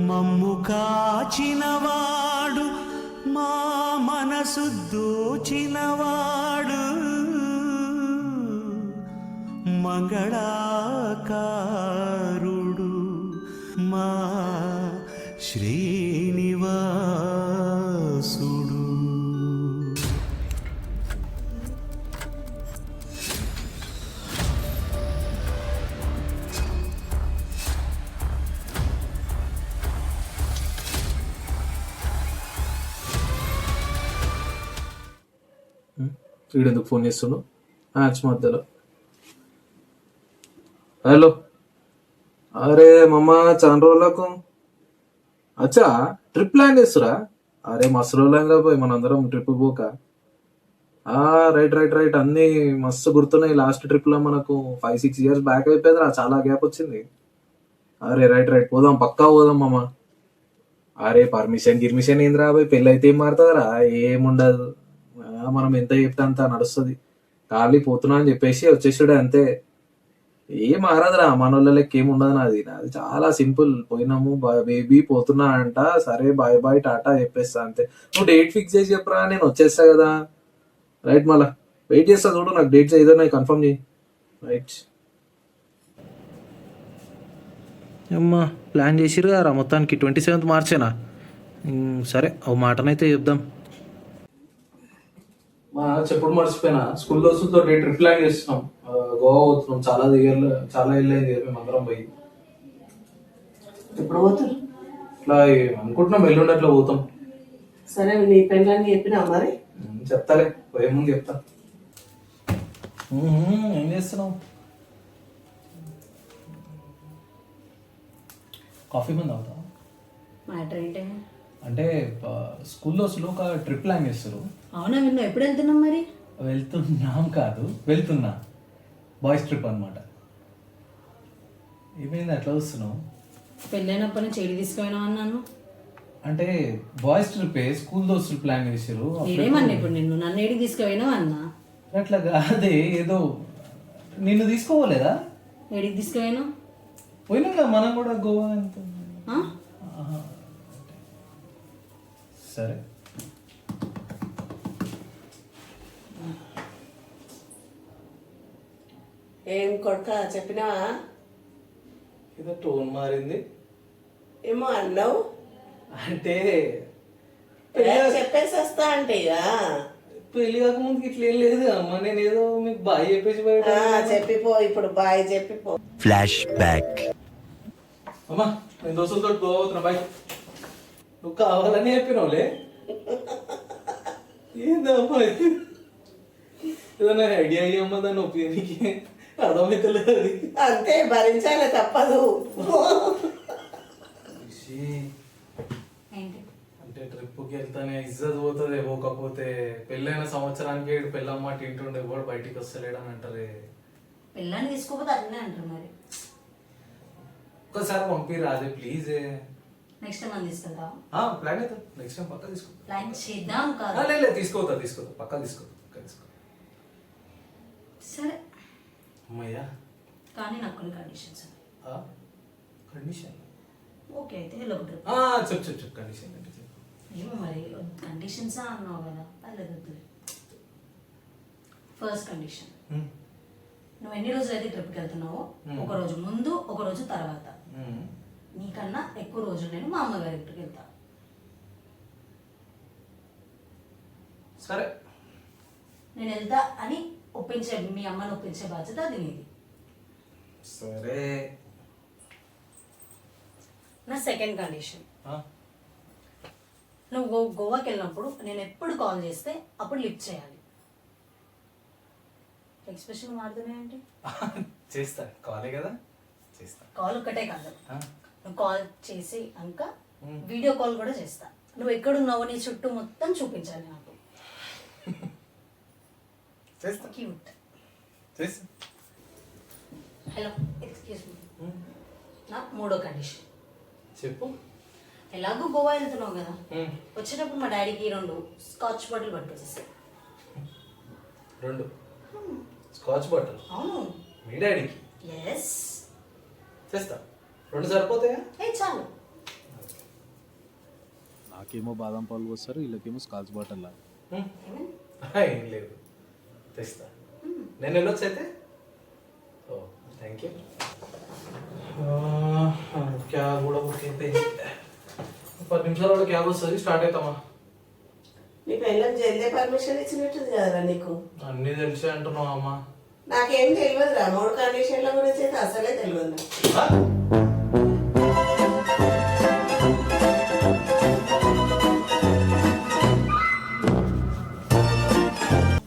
మమ్ము కాచినవాడు మా మనసు దోచినవాడు మంగళాకారుడు మా శ్రీనివాసుడు. వీడెందుకు ఫోన్ చేస్తున్నావు మ్యాచ్ మధ్యలో? హలో, అరే మమ్మ చాలా రోజులకు అచ్చా ట్రిప్ ప్లాన్ చేస్తురా? అరే మస్తు రోజులైందా పోయి మనందరం ట్రిప్ పోక. రైట్ రైట్ రైట్ అన్ని మస్తు గుర్తున్నాయి. లాస్ట్ ట్రిప్ లో మనకు 5-6 years బ్యాక్ అయిపోయిందిరా, చాలా గ్యాప్ వచ్చింది. అరే రైట్ రైట్ పోదాం, పక్కా పోదాం మామ. అరే పర్మిషన్ గిర్మిషన్ ఏందిరా పోయి, పెళ్ళి అయితే ఏం మారుతుందిరా? ఏముండదు, మనం ఎంత చెప్తే అంత నడుస్తుంది. ఖాళీ పోతున్నా అని చెప్పేసి వచ్చేసాడు అంతే. ఏం మారదురా, మన వాళ్ళ లెక్క ఏమి ఉండదు. నాది చాలా సింపుల్. పోయినాము బేబీ పోతున్నా అంట, సరే బాయ్ బాయ్ టాటా చెప్పేస్తా అంతే. నువ్వు డేట్ ఫిక్స్ చేసి చెప్పరా, నేను వచ్చేస్తా కదా. రైట్, మళ్ళా వెయిట్ చేస్తా చూడు, నాకు డేట్స్ ఏదో నాకు కన్ఫర్మ్ చేయి. రైట్ అమ్మా, ప్లాన్ చేసిరు కదా మొత్తానికి 27th మార్చేనా? సరే ఓ మాటనైతే చెప్దాం. చెప్పుడు మర్చిపోయినా, స్కూల్ దోస్తులతో ట్రిప్ ప్లాన్ చేస్తున్నాం. గోవా పోతున్నాం. చాలా ఇల్లు అయింది మేమందరం పోయి. ఎప్పుడు పోతారు? ఇట్లా అనుకుంటున్నాం, ఎల్లుండి అట్లా పోతాం. సరే, నీ పెళ్ళాన్ని చెప్పినా మరి? చెప్తాలే, పోయే ముందు చెప్తా. ఏం చేస్తున్నావు? కాఫీ ముందు అవుతా మ్యాటర్ ఏంటి అంటే స్కూల్లో అసలు ఒక ట్రిప్ ప్లాన్ చేస్తారు. అవునా, విన్నా. ఎప్పుడు వెళ్తున్నాం మరి? వెళ్తున్నాం కాదు, వెళ్తున్నా. బాయ్స్ ట్రిప్ అనమాట. ఏమైంది అట్లా వస్తున్నావు? పెళ్ళైనప్పటి నుంచి ఏడి తీసుకుపోయినా అన్నాను. అంటే బాయ్స్ ట్రిప్ స్కూల్ దోస్తులు ప్లాన్ చేసారు. నేనేమన్నా ఇప్పుడు నిన్ను నన్ను ఏడికి తీసుకుపోయినావు అన్నా? అట్లా కాదే, ఏదో నిన్ను తీసుకోవాలేదా? ఏడికి తీసుకుపోయినావు? పోయినాం కదా మనం కూడా గోవా. ఎంత సరే, ఏం కొడుక చెప్పినావా? ఏదో టోన్ మారింది. ఏమో అన్నావు అంటే చెప్పేసి వస్తా అంటే ఇక పెళ్లి కాకముందుకి ఇట్లా ఏం లేదు అమ్మ. నేను ఏదో మీకు బాయ్ చెప్పేసి బయట చెప్పిపో, ఇప్పుడు బాయ్ చెప్పిపో. Flash back. అమ్మా, నేను దోస్తులతో గోవా అవుతున్నా, బాయ్. నువ్వు కావాలని చెప్పినావులే. ఏందమ్మా ఏదన్నా ఐడియా అయ్యమ్మా, దాన్ని ఒపీనియన్కి అర్థమైతలేదు. అది అంతే, భరించాలి, తప్పదు. అంటే ట్రిప్కి వెళ్తానే ఇజ్జత్ పోతుంది. పోకపోతే పెళ్ళైన సంవత్సరానికి పెళ్ళమ్మ తింటుండే ఎవడు బయటికి వస్తలేడని అంటారే. పెళ్ళాన్ని తీసుకోపోతే అట్లనే అంటారు మరి. ఒక్కసారి పంపిరా అదే ప్లీజ్. నెక్స్ట్ టైం అని తీసుకెళ్తావా? ప్లాన్ అవుతా, నెక్స్ట్ టైం పక్కా తీసుకో. ప్లాన్ చేద్దాం కాదు. లేదు తీసుకోతా పక్కా తీసుకో. సరే అమ్మయ్యా, కానీ నాకు కొన్ని కండిషన్స్. కండిషన్? ఓకే అయితే వెళ్ళి ఒక ట్రిప్. చెప్పు కండిషన్ అంటే చెప్పు. ఏమో మరి కండిషన్సా అన్నావు కదా, అది ఫస్ట్ కండిషన్, నువ్వు ఎన్ని రోజులు అయితే ట్రిప్కి వెళ్తున్నావో ఒక రోజు ముందు ఒక రోజు తర్వాత నీకన్నా ఎక్కువ రోజులు నేను మా అమ్మగారి ఇంటికి వెళ్తా. సరే, నేను వెళ్తా అని ఒప్పించే, మీ అమ్మని ఒప్పించే బాధ్యత అది నీది. సరే. నా సెకండ్ కండిషన్, నువ్వు గోవాకి వెళ్ళినప్పుడు నేను ఎప్పుడు కాల్ చేస్తే అప్పుడు లిఫ్ట్ చేయాలి. ఎక్స్ప్రెషన్ మారుతున్నాయంటే చేస్తా, కాలే కదా చేస్తా. కాల్ ఒక్కటే కాదు, నువ్వు కాల్ చేసి ఇంకా వీడియో కాల్ కూడా చేస్తా. నువ్వు ఎక్కడున్నావు నీ చుట్టూ మొత్తం చూపించాలి నాకు. చేస్తా, క్యూట్. చేస్తా. Hello, excuse me. నా మూడో కండిషన్ చెప్పు. ఎలాగో గోవా వెళ్తున్నావు కదా, వచ్చేటప్పుడు మా డాడీకి 2 స్కాచ్ బాటిల్ పట్టుకొచ్చేసాయి. 2 scotch bottle? అవును. మీ డాడీకి? ఎస్. చేస్తా. 2 సరిపోతాయా? చాలు. ఓకే. వాళ్ళకేమో బాదం పాలు పోస్తారు వీళ్ళకేమో స్కాచ్ బాటిల్ లాగా. ఏం లేదు తెస్తా. నేను వెళ్ళొచ్చు అయితే. ఓ థ్యాంక్ యూ. క్యాబ్ కూడా బుక్ అయిపోయింది. 10 నిమిషాలు కూడా క్యాబ్ వస్తుంది, స్టార్ట్ అవుతామా? నీ పిల్లలు జల్దీ పర్మిషన్ ఇచ్చినట్టుంది కదరా నీకు. అన్నీ తెలిసే అంటున్నావు అమ్మా. నాకేం తెలియదురా, 3 కండిషన్ల గురించి అయితే అసలే తెలియదు నాకు.